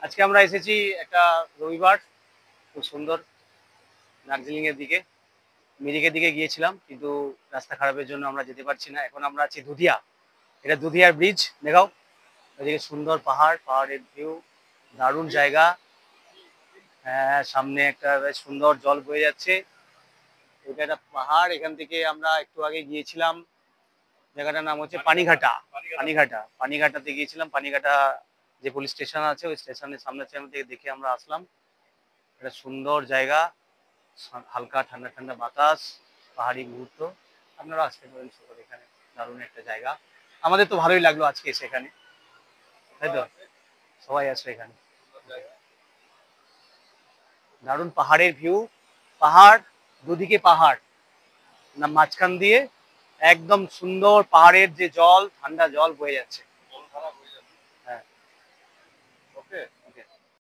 আজকে আমরা এসেছি একটা রবিবার, খুব সুন্দর দার্জিলিং এর দিকে, মিরিকের দিকে গিয়েছিলাম, কিন্তু রাস্তা খারাপের জন্য আমরা যেতে পারছি না। এখন আমরা আছি দুধিয়া। এটা দুধিয়ার ব্রিজ, দেখাও। এদিকে সুন্দর পাহাড়, পাহাড়ের ভিউ, দারুণ জায়গা। হ্যাঁ, সামনে একটা বেশ সুন্দর জল বয়ে যাচ্ছে। এটা একটা পাহাড়, এখান থেকে আমরা একটু আগে গিয়েছিলাম, জায়গাটার নাম হচ্ছে পানিঘাটা। পানিঘাটা পানিঘাটাতে গিয়েছিলাম। পানিঘাটা যে পুলিশ স্টেশন আছে, ওই স্টেশনের সামনে থেকে দেখে আমরা আসলাম। একটা সুন্দর জায়গা, হালকা ঠান্ডা ঠান্ডা বাতাস, পাহাড়ি মুহূর্ত। আপনারা আসতে পারেন সকালে এখানে, দারুণ একটা জায়গা। আমাদের তো ভালোই লাগলো আজকে এসে এখানে, তাই তো? সবাই আসবে এখানে। দারুণ পাহাড়ের ভিউ, পাহাড়, দুদিকে পাহাড়, না মাঝখান দিয়ে একদম সুন্দর পাহাড়ের যে জল, ঠান্ডা জল বয়ে যাচ্ছে।